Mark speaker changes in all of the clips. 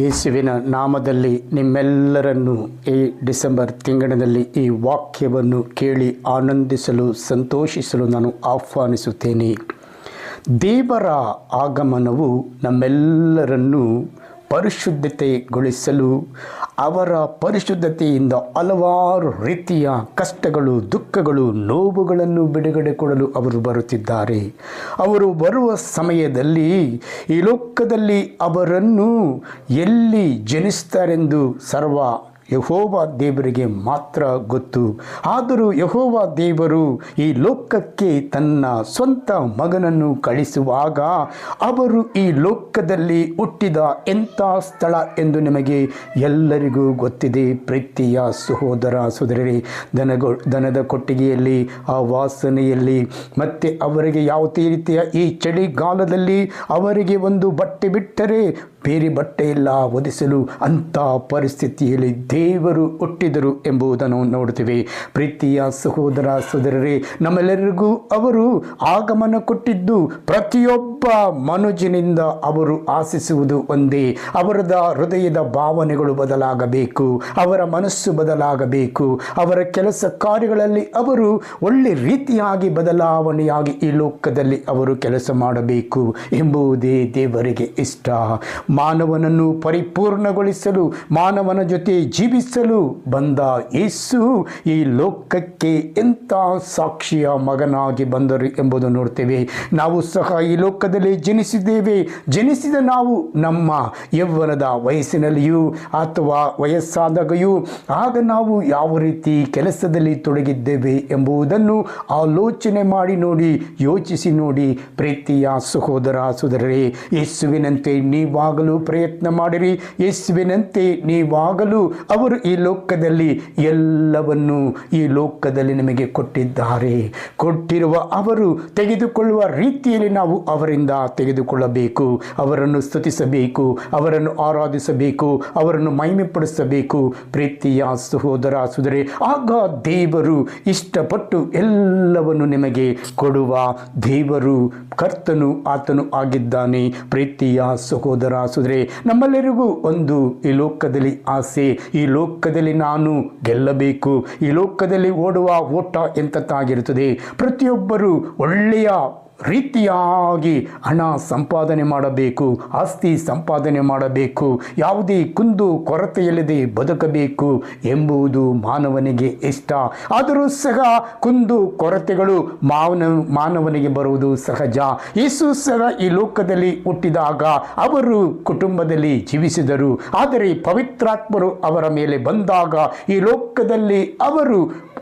Speaker 1: ಯೇಸುವಿನ ನಾಮದಲ್ಲಿ ನಿಮ್ಮೆಲ್ಲರನ್ನು ಈ ಡಿಸೆಂಬರ್ ತಿಂಗಳಿನಲ್ಲಿ ಈ ವಾಕ್ಯವನ್ನು ಕೇಳಿ ಆನಂದಿಸಲು ಸಂತೋಷಿಸಲು ನಾನು ಆಹ್ವಾನಿಸುತ್ತೇನೆ. ದೇವರ ಆಗಮನವು ನಮ್ಮೆಲ್ಲರನ್ನು ಪರಿಶುದ್ಧತೆಗೊಳಿಸಲು, ಅವರ ಪರಿಶುದ್ಧತೆಯಿಂದ ಹಲವಾರು ರೀತಿಯ ಕಷ್ಟಗಳು, ದುಃಖಗಳು, ನೋವುಗಳನ್ನು ಬಿಡುಗಡೆ ಕೊಡಲು ಅವರು ಬರುತ್ತಿದ್ದಾರೆ. ಅವರು ಬರುವ ಸಮಯದಲ್ಲಿ ಈ ಲೋಕದಲ್ಲಿ ಅವರನ್ನು ಎಲ್ಲಿ ಜನಿಸ್ತಾರೆಂದು ಯೆಹೋವ ದೇವರಿಗೆ ಮಾತ್ರ ಗೊತ್ತು. ಆದರೂ ಯೆಹೋವ ದೇವರು ಈ ಲೋಕಕ್ಕೆ ತನ್ನ ಸ್ವಂತ ಮಗನನ್ನು ಕಳಿಸುವಾಗ ಅವರು ಈ ಲೋಕದಲ್ಲಿ ಹುಟ್ಟಿದ ಎಂಥ ಸ್ಥಳ ಎಂದು ನಿಮಗೆ ಎಲ್ಲರಿಗೂ ಗೊತ್ತಿದೆ. ಪ್ರೀತಿಯ ಸಹೋದರ ಸಹೋದರರೇ, ದನದ ಕೊಟ್ಟಿಗೆಯಲ್ಲಿ, ಆ ವಾಸನೆಯಲ್ಲಿ, ಮತ್ತು ಅವರಿಗೆ ಯಾವುದೇ ರೀತಿಯ ಈ ಚಳಿಗಾಲದಲ್ಲಿ ಅವರಿಗೆ ಒಂದು ಬಟ್ಟೆ ಬಿಟ್ಟರೆ ಬೇರೆ ಬಟ್ಟೆ ಇಲ್ಲ ಒದಿಸಲು ಅಂಥ ಪರಿಸ್ಥಿತಿಯಲ್ಲಿ ದೇವರು ಹುಟ್ಟಿದರು ಎಂಬುದನ್ನು ನೋಡ್ತೀವಿ. ಪ್ರೀತಿಯ ಸಹೋದರ ಸಹೋದರರೇ, ನಮ್ಮೆಲ್ಲರಿಗೂ ಅವರು ಆಗಮನ ಕೊಟ್ಟಿದ್ದು ಪ್ರತಿಯೊಬ್ಬ ಮನುಷ್ಯನಿಂದ ಅವರು ಆಶಿಸುವುದು ಒಂದೇ. ಅವರದ ಹೃದಯದ ಭಾವನೆಗಳು ಬದಲಾಗಬೇಕು, ಅವರ ಮನಸ್ಸು ಬದಲಾಗಬೇಕು, ಅವರ ಕೆಲಸ ಕಾರ್ಯಗಳಲ್ಲಿ ಅವರು ಒಳ್ಳೆ ರೀತಿಯಾಗಿ ಬದಲಾವಣೆಯಾಗಿ ಈ ಲೋಕದಲ್ಲಿ ಅವರು ಕೆಲಸ ಮಾಡಬೇಕು ಎಂಬುದೇ ದೇವರಿಗೆ ಇಷ್ಟ. ಮಾನವನನ್ನು ಪರಿಪೂರ್ಣಗೊಳಿಸಲು, ಮಾನವನ ಜೊತೆ ಜೀವಿಸಲು ಬಂದ ಯೇಸು ಈ ಲೋಕಕ್ಕೆ ಎಂಥ ಸಾಕ್ಷಿಯ ಮಗನಾಗಿ ಬಂದರು ಎಂಬುದು ನೋಡ್ತೇವೆ. ನಾವು ಸಹ ಈ ಲೋಕದಲ್ಲಿ ಜನಿಸಿದ್ದೇವೆ. ಜನಿಸಿದ ನಾವು ನಮ್ಮ ಯೌವನದ ವಯಸ್ಸಿನಲ್ಲಿಯೂ ಅಥವಾ ವಯಸ್ಸಾದಾಗೆಯೂ ಆಗ ನಾವು ಯಾವ ರೀತಿ ಕೆಲಸದಲ್ಲಿ ತೊಡಗಿದ್ದೇವೆ ಎಂಬುದನ್ನು ಆಲೋಚನೆ ಮಾಡಿ ನೋಡಿ, ಯೋಚಿಸಿ ನೋಡಿ. ಪ್ರೀತಿಯ ಸಹೋದರ ಸಹೋದರರೇ, ಯೇಸುವಿನಂತೆ ನೀವಾಗಲು ಪ್ರಯತ್ನ ಮಾಡಿರಿ. ಯೇಸುವಿನಂತೆ ನೀವಾಗಲು ಅವರು ಈ ಲೋಕದಲ್ಲಿ ಎಲ್ಲವನ್ನು ಈ ಲೋಕದಲ್ಲಿ ನಿಮಗೆ ಕೊಟ್ಟಿದ್ದಾರೆ. ಕೊಟ್ಟಿರುವ ಅವರು ತೆಗೆದುಕೊಳ್ಳುವ ರೀತಿಯಲ್ಲಿ ನಾವು ಅವರಿಂದ ತೆಗೆದುಕೊಳ್ಳಬೇಕು. ಅವರನ್ನು ಸ್ತುತಿಸಬೇಕು, ಅವರನ್ನು ಆರಾಧಿಸಬೇಕು, ಅವರನ್ನು ಮಹಿಮೆಪಡಿಸಬೇಕು. ಪ್ರೀತಿಯ ಸಹೋದರ ಸಹೋದರಿ, ಆಗ ದೇವರು ಇಷ್ಟಪಟ್ಟು ಎಲ್ಲವನ್ನು ನಿಮಗೆ ಕೊಡುವ ದೇವರು ಕರ್ತನು ಆತನು ಆಗಿದ್ದಾನೆ. ಪ್ರೀತಿಯ ಸಹೋದರ ಸಹೋದರಿ, ನಮ್ಮೆಲ್ಲರಿಗೂ ಒಂದು ಈ ಲೋಕದಲ್ಲಿ ಆಸೆ. ಈ ಲೋಕದಲ್ಲಿ ನಾನು ಗೆಲ್ಲಬೇಕು. ಈ ಲೋಕದಲ್ಲಿ ಓಡುವ ಓಟ ಎಂಥದ್ದಾಗಿರುತ್ತದೆ. ಪ್ರತಿಯೊಬ್ಬರು ಒಳ್ಳೆಯ ರೀತಿಯಾಗಿ ಹಣ ಸಂಪಾದನೆ ಮಾಡಬೇಕು, ಆಸ್ತಿ ಸಂಪಾದನೆ ಮಾಡಬೇಕು, ಯಾವುದೇ ಕುಂದು ಕೊರತೆಯಿಲ್ಲದೆ ಬದುಕಬೇಕು ಎಂಬುದು ಮಾನವನಿಗೆ ಇಷ್ಟ. ಆದರೂ ಸಹ ಕುಂದು ಕೊರತೆಗಳು ಮಾನವನಿಗೆ ಬರುವುದು ಸಹಜ. ಯೇಸು ಸಹ ಈ ಲೋಕದಲ್ಲಿ ಹುಟ್ಟಿದಾಗ ಅವರು ಕುಟುಂಬದಲ್ಲಿ ಜೀವಿಸಿದರು. ಆದರೆ ಪವಿತ್ರಾತ್ಮರು ಅವರ ಮೇಲೆ ಬಂದಾಗ ಈ ಲೋಕದಲ್ಲಿ ಅವರು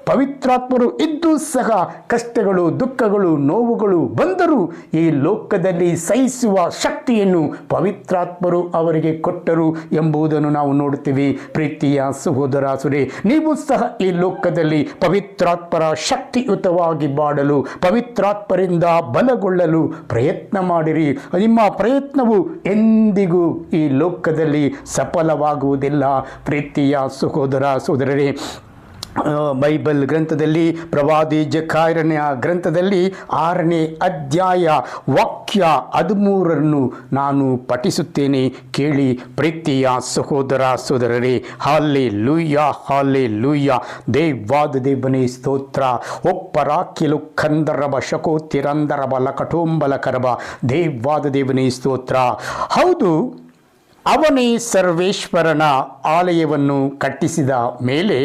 Speaker 1: ಪವಿತ್ರಾತ್ಮರು ಇದ್ದು ಸಹ ಕಷ್ಟಗಳು, ದುಃಖಗಳು, ನೋವುಗಳು ಬಂದರೂ ಈ ಲೋಕದಲ್ಲಿ ಸಹಿಸುವ ಶಕ್ತಿಯನ್ನು ಪವಿತ್ರಾತ್ಮರು ಅವರಿಗೆ ಕೊಟ್ಟರು ಎಂಬುದನ್ನು ನಾವು ನೋಡುತ್ತೀವಿ. ಪ್ರೀತಿಯ ಸಹೋದರ ಸಹೋದರಿ, ನೀವು ಸಹ ಈ ಲೋಕದಲ್ಲಿ ಪವಿತ್ರಾತ್ಮರ ಶಕ್ತಿಯುತವಾಗಿ ಬಾಳಲು, ಪವಿತ್ರಾತ್ಮರಿಂದ ಬಲಗೊಳ್ಳಲು ಪ್ರಯತ್ನ ಮಾಡಿರಿ. ನಿಮ್ಮ ಪ್ರಯತ್ನವು ಎಂದಿಗೂ ಈ ಲೋಕದಲ್ಲಿ ಸಫಲವಾಗುವುದಿಲ್ಲ. ಪ್ರೀತಿಯ ಸಹೋದರ ಸಹೋದರರೇ, ಬೈಬಲ್ ಗ್ರಂಥದಲ್ಲಿ, ಪ್ರವಾದಿ ಜೆಕರ್ಯನ ಗ್ರಂಥದಲ್ಲಿ 6ನೇ ಅಧ್ಯಾಯ ವಾಕ್ಯ 13 ನಾನು ಪಠಿಸುತ್ತೇನೆ, ಕೇಳಿ. ಪ್ರೀತಿಯ ಸಹೋದರ ಸಹೋದರರೇ, ಹಲ್ಲೆಲೂಯಾ ಹಲ್ಲೆಲೂಯಾ. ದೇವಾದ ದೇವನೇ ಸ್ತೋತ್ರ. ಒಪ್ಪರಾಕಿಲು ಕಂದರಬ ಶಕೋತಿರಂದರಬ ಲಕಟೋಂಬಲ ಕರಬ. ದೇವಾದ ದೇವನೇ ಸ್ತೋತ್ರ. ಹೌದು, ಅವನೇ ಸರ್ವೇಶ್ವರನ ಆಲಯವನ್ನು ಕಟ್ಟಿಸಿದ ಮೇಲೆ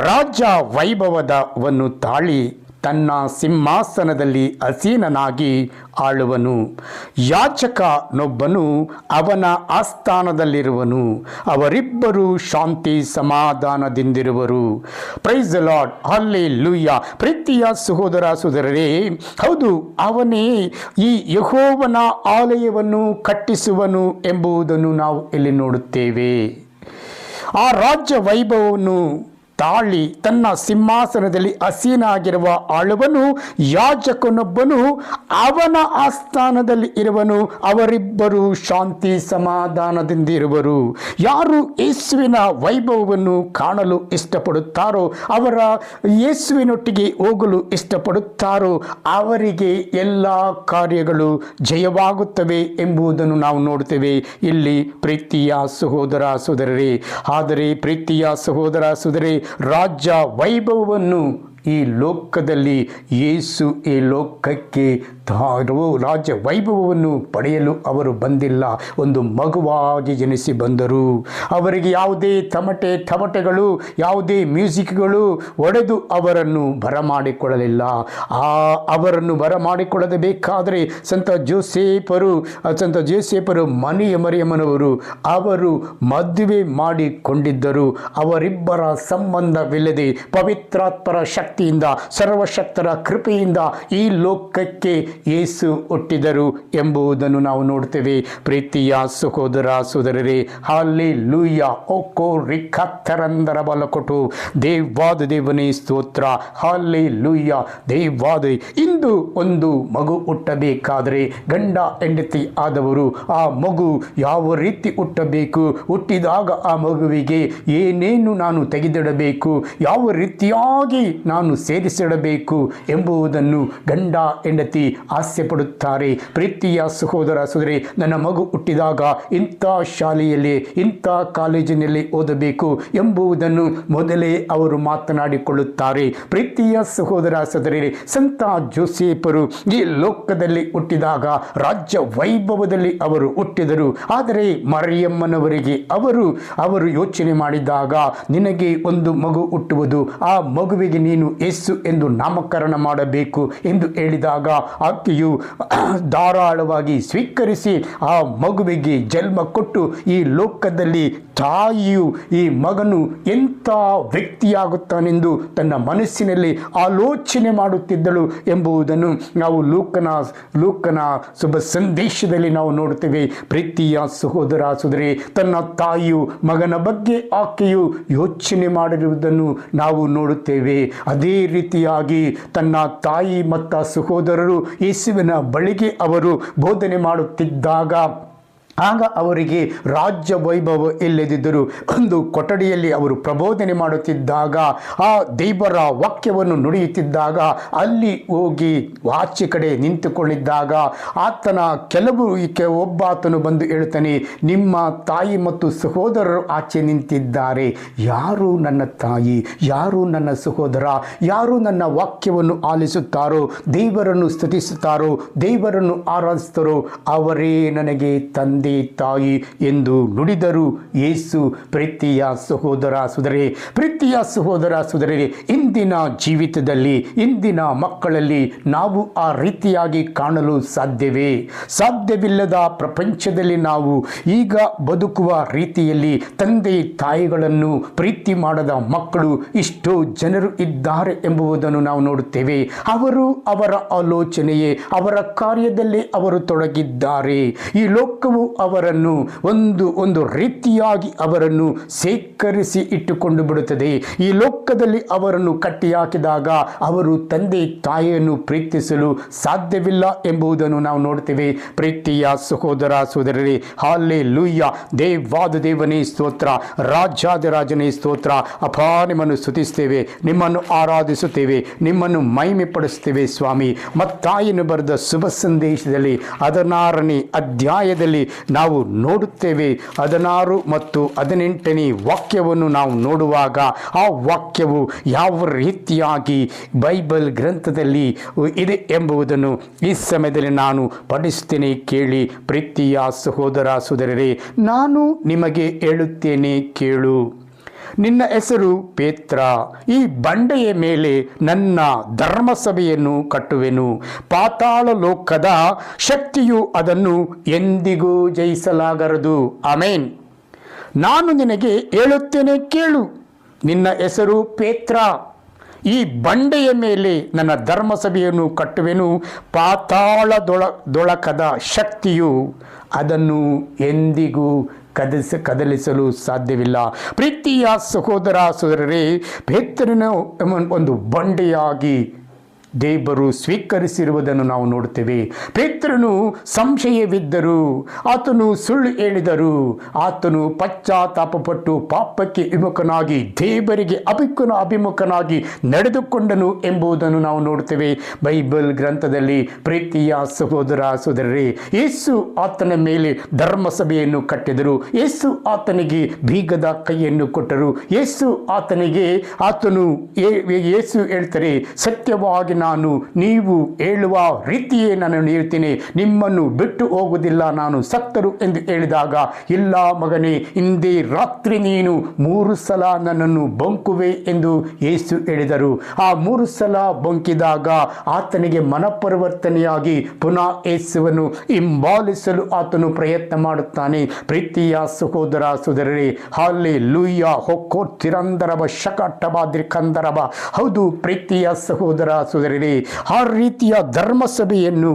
Speaker 1: ರಾಜ ವೈಭವವನ್ನು ತಾಳಿ ತನ್ನ ಸಿಂಹಾಸನದಲ್ಲಿ ಆಸೀನನಾಗಿ ಆಳುವನು. ಯಾಜಕನೊಬ್ಬನು ಅವನ ಆಸ್ಥಾನದಲ್ಲಿರುವನು. ಅವರಿಬ್ಬರು ಶಾಂತಿ ಸಮಾಧಾನದಿಂದಿರುವರು. Praise the lord, hallelujah. ಪ್ರೀತಿಯ ಸಹೋದರ ಸಹೋದರರೇ, ಹೌದು, ಅವನೇ ಈ ಯೆಹೋವನ ಆಲಯವನ್ನು ಕಟ್ಟಿಸುವನು ಎಂಬುದನ್ನು ನಾವು ಇಲ್ಲಿ ನೋಡುತ್ತೇವೆ. ಆ ರಾಜ್ಯ ವೈಭವವನ್ನು ತಾಳಿ ತನ್ನ ಸಿಂಹಾಸನದಲ್ಲಿ ಆಸೀನಾಗಿರುವ ಆಳುವನು ಯಾಜಕನೊಬ್ಬನು ಅವನ ಆಸ್ಥಾನದಲ್ಲಿ ಇರುವನು. ಅವರಿಬ್ಬರು ಶಾಂತಿ ಸಮಾಧಾನದಿಂದ ಇರುವರು. ಯಾರು ಯೇಸುವಿನ ವೈಭವವನ್ನು ಕಾಣಲು ಇಷ್ಟಪಡುತ್ತಾರೋ, ಅವರ ಯೇಸುವಿನೊಟ್ಟಿಗೆ ಹೋಗಲು ಇಷ್ಟಪಡುತ್ತಾರೋ ಅವರಿಗೆ ಎಲ್ಲ ಕಾರ್ಯಗಳು ಜಯವಾಗುತ್ತವೆ ಎಂಬುದನ್ನು ನಾವು ನೋಡ್ತೇವೆ ಇಲ್ಲಿ ಪ್ರೀತಿಯ ಸಹೋದರ ಸಹೋದರರೇ. ಆದರೆ ಪ್ರೀತಿಯ ಸಹೋದರ ಸಹೋದರರೇ, ರಾಜ್ಯ ವೈಭವವನ್ನು ಈ ಲೋಕದಲ್ಲಿ ಯೇಸು ಈ ಲೋಕಕ್ಕೆ ರಾಜ್ಯ ವೈಭವವನ್ನು ಪಡೆಯಲು ಅವರು ಬಂದಿಲ್ಲ. ಒಂದು ಮಗುವಾಗಿ ಜನಿಸಿ ಬಂದರು. ಅವರಿಗೆ ಯಾವುದೇ ತಮಟೆಗಳು ಯಾವುದೇ ಮ್ಯೂಸಿಕ್ಗಳು ಹೊಡೆದು ಅವರನ್ನು ಬರಮಾಡಿಕೊಳ್ಳಲಿಲ್ಲ. ಅವರನ್ನು ಬರಮಾಡಿಕೊಳ್ಳದೆ ಬೇಕಾದರೆ ಸಂತ ಜೋಸೇಫರು ಮರಿಯಮ್ಮನವರು ಅವರು ಮದುವೆ ಮಾಡಿಕೊಂಡಿದ್ದರು. ಅವರಿಬ್ಬರ ಸಂಬಂಧವಿಲ್ಲದೆ ಪವಿತ್ರಾತ್ಮರ ಶಕ್ತಿಯಿಂದ ಸರ್ವಶಕ್ತರ ಕೃಪೆಯಿಂದ ಈ ಲೋಕಕ್ಕೆ ಯೇಸು ಹುಟ್ಟಿದರು ಎಂಬುದನ್ನು ನಾವು ನೋಡ್ತೇವೆ. ಪ್ರೀತಿಯ ಸಹೋದರ ಸಹೋದರರೇ, ಹಲ್ಲೆಲೂಯಾ. ಓಕೋ ರಿಖತ್ತರಂದರ ಬಲಕೊಟ್ಟು ದೇವಾದ ದೇವನೇ ಸ್ತೋತ್ರ. ಹಲ್ಲೆಲೂಯಾ. ದೇವಾದ ಇಂದು ಒಂದು ಮಗು ಹುಟ್ಟಬೇಕಾದರೆ ಗಂಡ ಹೆಂಡತಿ ಆದವರು ಆ ಮಗು ಯಾವ ರೀತಿ ಹುಟ್ಟಬೇಕು, ಹುಟ್ಟಿದಾಗ ಆ ಮಗುವಿಗೆ ಏನೇನು ನಾನು ತೆಗೆದಿಡಬೇಕು, ಯಾವ ರೀತಿಯಾಗಿ ನಾನು ಸೇರಿಸಿಡಬೇಕು ಎಂಬುದನ್ನು ಗಂಡ ಹೆಂಡತಿ ಆಸೆ ಪಡುತ್ತಾರೆ. ಪ್ರೀತಿಯ ಸಹೋದರ ಸಹೋದರಿ, ನನ್ನ ಮಗು ಹುಟ್ಟಿದಾಗ ಇಂಥ ಶಾಲೆಯಲ್ಲಿ ಇಂಥ ಕಾಲೇಜಿನಲ್ಲಿ ಓದಬೇಕು ಎಂಬುದನ್ನು ಮೊದಲೇ ಅವರು ಮಾತನಾಡಿಕೊಳ್ಳುತ್ತಾರೆ. ಪ್ರೀತಿಯ ಸಹೋದರ ಸಹೋದರಿ, ಸಂತ ಜೋಸೇಫರು ಈ ಲೋಕದಲ್ಲಿ ಹುಟ್ಟಿದಾಗ ರಾಜ್ಯ ವೈಭವದಲ್ಲಿ ಅವರು ಹುಟ್ಟಿದರು. ಆದರೆ ಮರಿಯಮ್ಮನವರಿಗೆ ಅವರು ಯೋಚನೆ ಮಾಡಿದಾಗ, ನಿನಗೆ ಒಂದು ಮಗು ಹುಟ್ಟುವುದು, ಆ ಮಗುವಿಗೆ ನೀನು ಯೇಸು ಎಂದು ನಾಮಕರಣ ಮಾಡಬೇಕು ಎಂದು ಹೇಳಿದಾಗ ಆಕೆಯು ಧಾರಾಳವಾಗಿ ಸ್ವೀಕರಿಸಿ ಆ ಮಗುವಿಗೆ ಜನ್ಮ ಕೊಟ್ಟು ಈ ಲೋಕದಲ್ಲಿ ತಾಯಿಯು ಈ ಮಗನು ಎಂಥ ವ್ಯಕ್ತಿಯಾಗುತ್ತಾನೆಂದು ತನ್ನ ಮನಸ್ಸಿನಲ್ಲಿ ಆಲೋಚನೆ ಮಾಡುತ್ತಿದ್ದಳು ಎಂಬುದನ್ನು ನಾವು ಲೂಕನ ಶುಭ ಸಂದೇಶದಲ್ಲಿ ನಾವು ನೋಡುತ್ತೇವೆ. ಪ್ರೀತಿಯ ಸಹೋದರ ಸಹೋದರಿ, ತನ್ನ ತಾಯಿಯು ಮಗನ ಬಗ್ಗೆ ಆಕೆಯು ಯೋಚನೆ ಮಾಡಿರುವುದನ್ನು ನಾವು ನೋಡುತ್ತೇವೆ. ಅದೇ ರೀತಿಯಾಗಿ ತನ್ನ ತಾಯಿ ಮತ್ತು ಸಹೋದರರು ಯೇಸುವಿನ ಬಳಿಗೆ ಅವರು ಬೋಧನೆ ಮಾಡುತ್ತಿದ್ದಾಗ ಆಗ ಅವರಿಗೆ ರಾಜ್ಯ ವೈಭವ ಇಲ್ಲದಿದ್ದರು. ಒಂದು ಕೊಠಡಿಯಲ್ಲಿ ಅವರು ಪ್ರಬೋಧನೆ ಮಾಡುತ್ತಿದ್ದಾಗ, ಆ ದೇವರ ವಾಕ್ಯವನ್ನು ನುಡಿಯುತ್ತಿದ್ದಾಗ ಅಲ್ಲಿ ಹೋಗಿ ಆಚೆ ಕಡೆ ನಿಂತುಕೊಂಡಿದ್ದಾಗ ಆತನ ಒಬ್ಬಾತನು ಬಂದು ಹೇಳ್ತಾನೆ, ನಿಮ್ಮ ತಾಯಿ ಮತ್ತು ಸಹೋದರರು ಆಚೆ ನಿಂತಿದ್ದಾರೆ. ಯಾರು ನನ್ನ ತಾಯಿ, ಯಾರು ನನ್ನ ಸಹೋದರ, ಯಾರು ನನ್ನ ವಾಕ್ಯವನ್ನು ಆಲಿಸುತ್ತಾರೋ, ದೇವರನ್ನು ಸ್ತುತಿಸುತ್ತಾರೋ, ದೇವರನ್ನು ಆರಾಧಿಸುತ್ತಾರೋ ಅವರೇ ನನಗೆ ತಂದೆ ತಾಯಿ ಎಂದು ನುಡಿದರು ಯೇಸು. ಪ್ರೀತಿಯ ಸಹೋದರ ಸಹೋದರರೇ, ಇಂದಿನ ಜೀವಿತದಲ್ಲಿ ಇಂದಿನ ಮಕ್ಕಳಲ್ಲಿ ನಾವು ಆ ರೀತಿಯಾಗಿ ಕಾಣಲು ಸಾಧ್ಯವಿಲ್ಲದ ಪ್ರಪಂಚದಲ್ಲಿ ನಾವು ಈಗ ಬದುಕುವ ರೀತಿಯಲ್ಲಿ ತಂದೆ ತಾಯಿಗಳನ್ನು ಪ್ರೀತಿ ಮಾಡದ ಮಕ್ಕಳು ಎಷ್ಟೋ ಜನರು ಇದ್ದಾರೆ ಎಂಬುದನ್ನು ನಾವು ನೋಡುತ್ತೇವೆ. ಅವರು ಅವರ ಆಲೋಚನೆಯೇ ಅವರ ಕಾರ್ಯದಲ್ಲೇ ಅವರು ತೊಡಗಿದ್ದಾರೆ. ಈ ಲೋಕವು ಅವರನ್ನು ಒಂದು ರೀತಿಯಾಗಿ ಅವರನ್ನು ಸೇಕರಿಸಿ ಇಟ್ಟುಕೊಂಡು ಬಿಡುತ್ತದೆ. ಈ ಲೋಕದಲ್ಲಿ ಅವರನ್ನು ಕಟ್ಟಿ ಹಾಕಿದಾಗ ಅವರು ತಂದೆ ತಾಯಿಯನ್ನು ಪ್ರೀತಿಸಲು ಸಾಧ್ಯವಿಲ್ಲ ಎಂಬುದನ್ನು ನಾವು ನೋಡ್ತೇವೆ. ಪ್ರೀತಿಯ ಸಹೋದರ ಸಹೋದರರೇ, ಹಲ್ಲೆಲೂಯಾ. ದೇವಾದ ದೇವನೇ ಸ್ತೋತ್ರ, ರಾಜಾದಿರಾಜನೇ ಸ್ತೋತ್ರ. ಅಪಾ, ನಿಮ್ಮನ್ನು ಸ್ತುತಿಸ್ತೇವೆ, ನಿಮ್ಮನ್ನು ಆರಾಧಿಸುತ್ತೇವೆ, ನಿಮ್ಮನ್ನು ಮಹಿಮೆ ಪಡಿಸುತ್ತೇವೆ ಸ್ವಾಮಿ. ಮತ್ತಾಯನು ಬರೆದ ಶುಭ ಸಂದೇಶದಲ್ಲಿ 16ನೇ ಅಧ್ಯಾಯದಲ್ಲಿ ನಾವು ನೋಡುತ್ತೇವೆ. 16 ಮತ್ತು 18ನೇ ವಾಕ್ಯವನ್ನು ನಾವು ನೋಡುವಾಗ ಆ ವಾಕ್ಯವು ಯಾವ ರೀತಿಯಾಗಿ ಬೈಬಲ್ ಗ್ರಂಥದಲ್ಲಿ ಇದೆ ಎಂಬುದನ್ನು ಈ ಸಮಯದಲ್ಲಿ ನಾನು ಪಠಿಸುತ್ತೇನೆ, ಕೇಳಿ. ಪ್ರೀತಿಯ ಸಹೋದರ ಸಹೋದರರೇ, ನಾನು ನಿಮಗೆ ಹೇಳುತ್ತೇನೆ ಕೇಳು. ನಿನ್ನ ಹೆಸರು ಪೇತ್ರ, ಈ ಬಂಡೆಯ ಮೇಲೆ ನನ್ನ ಧರ್ಮಸಭೆಯನ್ನು ಕಟ್ಟುವೆನು. ಪಾತಾಳ ಲೋಕದ ಶಕ್ತಿಯು ಅದನ್ನು ಎಂದಿಗೂ ಜಯಿಸಲಾಗದು. ಆಮೇನ್. ನಾನು ನಿನಗೆ ಹೇಳುತ್ತೇನೆ ಕೇಳು. ನಿನ್ನ ಹೆಸರು ಪೇತ್ರ, ಈ ಬಂಡೆಯ ಮೇಲೆ ನನ್ನ ಧರ್ಮಸಭೆಯನ್ನು ಕಟ್ಟುವೆನು. ಪಾತಾಳದೊಳಕದ ಶಕ್ತಿಯು ಅದನ್ನು ಎಂದಿಗೂ ಕದಲಿಸಲು ಸಾಧ್ಯವಿಲ್ಲ. ಪ್ರೀತಿಯ ಸಹೋದರ ಸಹೋದರರೇ, ಪೇತ್ರನ ಒಂದು ಬಂಡೆಯಾಗಿ ದೇವರು ಸ್ವೀಕರಿಸಿರುವುದನ್ನು ನಾವು ನೋಡುತ್ತೇವೆ. ಪೇತ್ರನು ಸಂಶಯವಿದ್ದರು, ಆತನು ಸುಳ್ಳು ಹೇಳಿದರು, ಆತನು ಪಶ್ಚಾತ್ತಾಪಪಟ್ಟು ಪಾಪಕ್ಕೆ ವಿಮುಖನಾಗಿ ದೇವರಿಗೆ ಅಭಿಮುಖನಾಗಿ ನಡೆದುಕೊಂಡನು ಎಂಬುದನ್ನು ನಾವು ನೋಡುತ್ತೇವೆ ಬೈಬಲ್ ಗ್ರಂಥದಲ್ಲಿ. ಪ್ರೀತಿಯ ಸಹೋದರ ಸಹೋದರರೇ, ಯೇಸು ಆತನ ಮೇಲೆ ಧರ್ಮಸಭೆಯನ್ನು ಕಟ್ಟಿದರು. ಯೇಸು ಆತನಿಗೆ ಬೀಗದ ಕೈಯನ್ನು ಕೊಟ್ಟರು. ಯೇಸು ಹೇಳ್ತಾರೆ, ಸತ್ಯವಾಗಿ ನಾನು ನೀವು ಹೇಳುವ ರೀತಿಯೇ ನಾನು ಹೇಳ್ತೀನಿ, ನಿಮ್ಮನ್ನು ಬಿಟ್ಟು ಹೋಗುವುದಿಲ್ಲ, ನಾನು ಸತ್ತರು ಎಂದು ಹೇಳಿದಾಗ, ಇಲ್ಲ ಮಗನೇ, ಇಂದೇ ರಾತ್ರಿ ನೀನು 3 ಸಲ ನನ್ನನ್ನು ಬೊಂಕುವೆ ಎಂದು ಯೇಸು ಹೇಳಿದರು. ಆ 3 ಸಲ ಬೊಂಕಿದಾಗ ಆತನಿಗೆ ಮನಪರಿವರ್ತನೆಯಾಗಿ ಪುನಃ ಯೇಸುವನ್ನು ಹಿಂಬಾಲಿಸಲು ಆತನು ಪ್ರಯತ್ನ ಮಾಡುತ್ತಾನೆ. ಪ್ರೀತಿಯ ಸಹೋದರ ಸಹೋದರರೇ, ಹಲ್ಲೆಲೂಯಾ, ಹೊಕ್ಕೋ ತಿರಂದರಬ ಶಕಟಬಾದ್ರಿ ಕಂದರಬ. ಹೌದು ಪ್ರೀತಿಯ ಸಹೋದರ ಸಹೋದರರೇ, ಆ ರೀತಿಯ ಧರ್ಮಸಭೆಯನ್ನು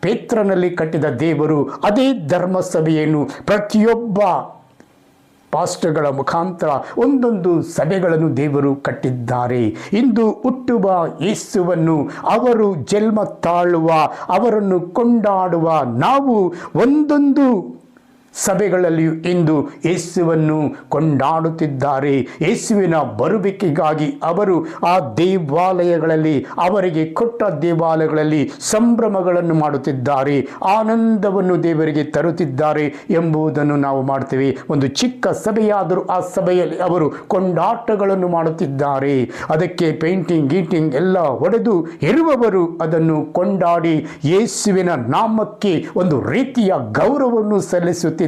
Speaker 1: ಪೇತ್ರನಲ್ಲಿ ಕಟ್ಟಿದ ದೇವರು ಅದೇ ಧರ್ಮಸಭೆಯನ್ನು ಪ್ರತಿಯೊಬ್ಬ ಪಾಸ್ಟರ್ಗಳ ಮುಖಾಂತರ ಒಂದೊಂದು ಸಭೆಗಳನ್ನು ದೇವರು ಕಟ್ಟಿದ್ದಾರೆ. ಇಂದು ಹುಟ್ಟುವ ಯೇಸುವನ್ನು, ಅವರು ಜನ್ಮ ತಾಳುವ, ಅವರನ್ನು ಕೊಂಡಾಡುವ ನಾವು ಒಂದೊಂದು ಸಭೆಗಳಲ್ಲಿಯೂ ಇಂದು ಯೇಸುವನ್ನು ಕೊಂಡಾಡುತ್ತಿದ್ದಾರೆ. ಯೇಸುವಿನ ಬರುವಿಕೆಗಾಗಿ ಅವರು ಆ ದೇವಾಲಯಗಳಲ್ಲಿ, ಅವರಿಗೆ ಕೊಟ್ಟ ದೇವಾಲಯಗಳಲ್ಲಿ ಸಂಭ್ರಮಗಳನ್ನು ಮಾಡುತ್ತಿದ್ದಾರೆ, ಆನಂದವನ್ನು ದೇವರಿಗೆ ತರುತ್ತಿದ್ದಾರೆ ಎಂಬುದನ್ನು ನಾವು ಮಾಡ್ತೇವೆ. ಒಂದು ಚಿಕ್ಕ ಸಭೆಯಾದರೂ ಆ ಸಭೆಯಲ್ಲಿ ಅವರು ಕೊಂಡಾಟಗಳನ್ನು ಮಾಡುತ್ತಿದ್ದಾರೆ. ಅದಕ್ಕೆ ಪೇಂಟಿಂಗ್ ಗೀಟಿಂಗ್ ಎಲ್ಲ ಹೊಡೆದು ಇರುವವರು ಅದನ್ನು ಕೊಂಡಾಡಿ ಯೇಸುವಿನ ನಾಮಕ್ಕೆ ಒಂದು ರೀತಿಯ ಗೌರವವನ್ನು ಸಲ್ಲಿಸುತ್ತಿದ್ದಾರೆ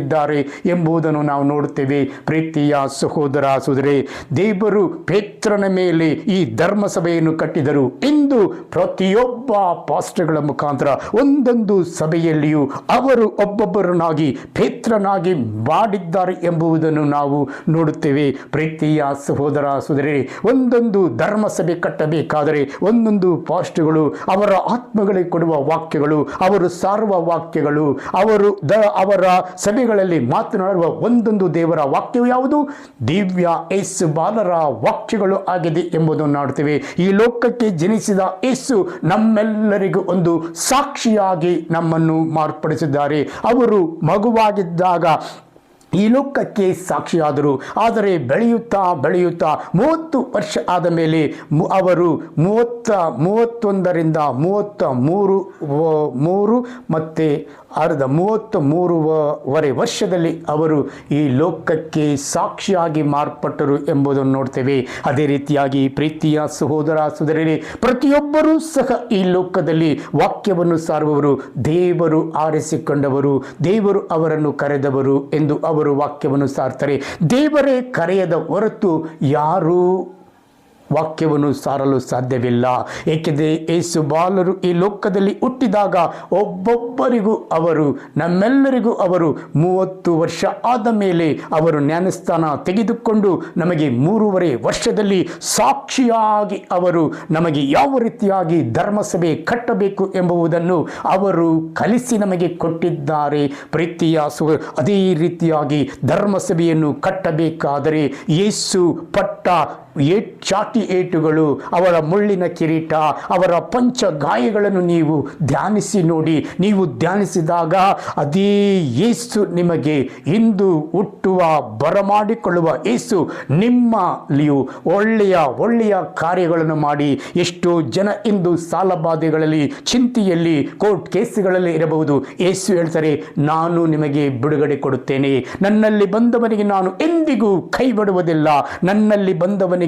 Speaker 1: ಎಂಬುದನ್ನು ನಾವು ನೋಡುತ್ತೇವೆ. ಪ್ರೀತಿಯ ಸಹೋದರ ಸಹೋದರರೇ, ದೇವರು ಪೇತ್ರನ ಮೇಲೆ ಈ ಧರ್ಮಸಭೆಯನ್ನು ಕಟ್ಟಿದರು. ಇಂದು ಪ್ರತಿಯೊಬ್ಬ ಪಾಸ್ಟರ್ಗಳ ಮುಖಾಂತರ ಒಂದೊಂದು ಸಭೆಯಲ್ಲಿಯೂ ಅವರು ಒಬ್ಬೊಬ್ಬರನ್ನಾಗಿ ಪೇತ್ರನಾಗಿ ಮಾಡಿದ್ದಾರೆ ಎಂಬುದನ್ನು ನಾವು ನೋಡುತ್ತೇವೆ. ಪ್ರೀತಿಯ ಸಹೋದರ ಸಹೋದರರೇ, ಒಂದೊಂದು ಧರ್ಮಸಭೆ ಕಟ್ಟಬೇಕಾದರೆ ಒಂದೊಂದು ಪಾಸ್ಟರ್ಗಳು ಅವರ ಆತ್ಮಗಳಿಗೆ ಕೊಡುವ ವಾಕ್ಯಗಳು, ಅವರು ಸಾರುವ ವಾಕ್ಯಗಳು, ಅವರ ಸಭೆಗಳಲ್ಲಿ ಮಾತನಾಡುವ ಒಂದೊಂದು ದೇವರ ವಾಕ್ಯವು ಯಾವುದು? ದಿವ್ಯ ಯೇಸು ಬಾಲರ ವಾಕ್ಯಗಳು ಆಗಿದೆ ಎಂಬುದನ್ನು ನೋಡ್ತೇವೆ. ಈ ಲೋಕಕ್ಕೆ ಜನಿಸಿದ ಯೇಸು ನಮ್ಮೆಲ್ಲರಿಗೂ ಒಂದು ಸಾಕ್ಷಿಯಾಗಿ ನಮ್ಮನ್ನು ಮಾರ್ಪಡಿಸಿದ್ದಾರೆ. ಅವರು ಮಗುವಾಗಿದ್ದಾಗ ಈ ಲೋಕಕ್ಕೆ ಸಾಕ್ಷಿಯಾದರು. ಆದರೆ ಬೆಳೆಯುತ್ತಾ 30 ವರ್ಷ ಆದ ಮೇಲೆ ಅವರು 31ರಿಂದ 33 ಮತ್ತು 33 ವರ್ಷದಲ್ಲಿ ಅವರು ಈ ಲೋಕಕ್ಕೆ ಸಾಕ್ಷಿಯಾಗಿ ಮಾರ್ಪಟ್ಟರು ಎಂಬುದನ್ನು ನೋಡ್ತೇವೆ. ಅದೇ ರೀತಿಯಾಗಿ ಪ್ರೀತಿಯ ಸಹೋದರ ಸಹೋದರರೇ, ಪ್ರತಿಯೊಬ್ಬರೂ ಸಹ ಈ ಲೋಕದಲ್ಲಿ ವಾಕ್ಯವನ್ನು ಸಾರುವವರು, ದೇವರು ಆರಿಸಿಕೊಂಡವರು, ದೇವರು ಅವರನ್ನು ಕರೆದವರು ಎಂದು ಅವರು ವಾಕ್ಯವನ್ನು ಸಾರ್ತಾರೆ. ದೇವರೇ ಕರೆಯದ ಹೊರತು ಯಾರೂ ವಾಕ್ಯವನ್ನು ಸಾರಲು ಸಾಧ್ಯವಿಲ್ಲ. ಏಕೆಂದರೆ ಯೇಸು ಬಾಲರು ಈ ಲೋಕದಲ್ಲಿ ಹುಟ್ಟಿದಾಗ ಒಬ್ಬೊಬ್ಬರಿಗೂ ನಮ್ಮೆಲ್ಲರಿಗೂ ಅವರು 30 ವರ್ಷ ಆದ ಮೇಲೆ ಅವರು ಜ್ಞಾನಸ್ಥಾನ ತೆಗೆದುಕೊಂಡು ನಮಗೆ 3.5 ವರ್ಷದಲ್ಲಿ ಸಾಕ್ಷಿಯಾಗಿ ಅವರು ನಮಗೆ ಯಾವ ರೀತಿಯಾಗಿ ಧರ್ಮಸಭೆ ಕಟ್ಟಬೇಕು ಎಂಬುದನ್ನು ಅವರು ಕಲಿಸಿ ನಮಗೆ ಕೊಟ್ಟಿದ್ದಾರೆ. ಪ್ರೀತಿಯ ಅದೇ ರೀತಿಯಾಗಿ ಧರ್ಮಸಭೆಯನ್ನು ಕಟ್ಟಬೇಕಾದರೆ ಯೇಸು ಪಟ್ಟ ಚಾಟಿ ಏಟುಗಳು, ಅವರ ಮುಳ್ಳಿನ ಕಿರೀಟ, ಅವರ ಪಂಚ ಗಾಯಗಳನ್ನು ನೀವು ಧ್ಯಾನಿಸಿ ನೋಡಿ. ನೀವು ಧ್ಯಾನಿಸಿದಾಗ ಅದೇ ಯೇಸು ನಿಮಗೆ ಇಂದು ಹುಟ್ಟುವ ಬರಮಾಡಿಕೊಳ್ಳುವ ಯೇಸು ನಿಮ್ಮಲ್ಲಿಯೂ ಒಳ್ಳೆಯ ಕಾರ್ಯಗಳನ್ನು ಮಾಡಿ, ಎಷ್ಟೋ ಜನ ಇಂದು ಸಾಲಬಾಧೆಗಳಲ್ಲಿ, ಚಿಂತೆಯಲ್ಲಿ, ಕೋರ್ಟ್ ಕೇಸುಗಳಲ್ಲಿ ಇರಬಹುದು. ಯೇಸು ಹೇಳ್ತಾರೆ, ನಾನು ನಿಮಗೆ ಬಿಡುಗಡೆ ಕೊಡುತ್ತೇನೆ, ನನ್ನಲ್ಲಿ ಬಂದವನಿಗೆ ನಾನು ಎಂದಿಗೂ ಕೈ ಬಿಡುವುದಿಲ್ಲ, ನನ್ನಲ್ಲಿ ಬಂದವನಿಗೆ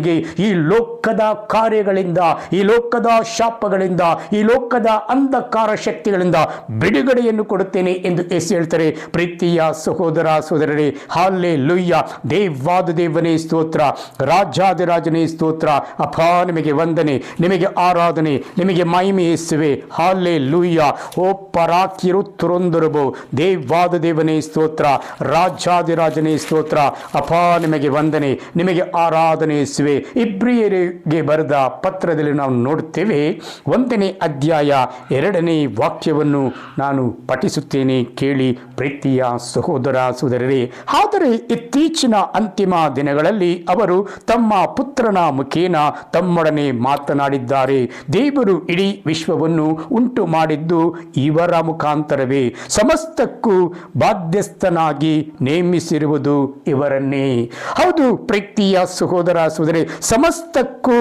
Speaker 1: ಈ ಲೋಕದ ಕಾರ್ಯಗಳಿಂದ, ಈ ಲೋಕದ ಶಾಪಗಳಿಂದ, ಈ ಲೋಕದ ಅಂಧಕಾರ ಶಕ್ತಿಗಳಿಂದ ಬಿಡುಗಡೆಯನ್ನು ಕೊಡುತ್ತೇನೆ ಎಂದು ಯೇಸು ಹೇಳ್ತಾರೆ. ಪ್ರೀತಿಯ ಸಹೋದರ ಸಹೋದರರೇ, ಹಲ್ಲೆಲೂಯಾ, ದೇವಾದ ದೇವನೇ ಸ್ತೋತ್ರ, ರಾಜಾದಿರಾಜನೇ ಸ್ತೋತ್ರ. ಅಪ್ಪ, ನಿಮಗೆ ವಂದನೆ, ನಿಮಗೆ ಆರಾಧನೆ, ನಿಮಗೆ ಮಹಿಮೆ ಯೇಸುವೆ. ಹಲ್ಲೆಲೂಯಾ. ಓ ಪರಾಕಿರು ತುರೊಂದರಬೋ, ದೇವಾದ ದೇವನೇ ಸ್ತೋತ್ರ, ರಾಜಾದಿರಾಜನೇ ಸ್ತೋತ್ರ. ಅಪ್ಪ, ನಿಮಗೆ ವಂದನೆ, ನಿಮಗೆ ಆರಾಧನೆ ಯೇಸುವೆ. ಗಮನಿಸುವೆ. ಇಬ್ರಿಯರಿಗೆ ಬರೆದ ಪತ್ರದಲ್ಲಿ ನಾವು ನೋಡುತ್ತೇವೆ, 1ನೇ ಅಧ್ಯಾಯ 2ನೇ ವಾಕ್ಯವನ್ನು ನಾನು ಪಠಿಸುತ್ತೇನೆ, ಕೇಳಿ ಪ್ರೀತಿಯ ಸಹೋದರ ಸಹೋದರರೇ. ಆದರೆ ಇತ್ತೀಚಿನ ಅಂತಿಮ ದಿನಗಳಲ್ಲಿ ಅವರು ತಮ್ಮ ಪುತ್ರನ ಮುಖೇನ ತಮ್ಮೊಡನೆ ಮಾತನಾಡಿದ್ದಾರೆ. ದೇವರು ಇಡೀ ವಿಶ್ವವನ್ನು ಉಂಟು ಮಾಡಿದ್ದು ಇವರ ಮುಖಾಂತರವೇ, ಸಮಸ್ತಕ್ಕೂ ಬಾಧ್ಯಸ್ಥನಾಗಿ ನೇಮಿಸಿರುವುದು ಇವರನ್ನೇ. ಹೌದು ಪ್ರೀತಿಯ ಸಹೋದರ ಸಹೋದರಿ, ಸಮಸ್ತಕ್ಕೂ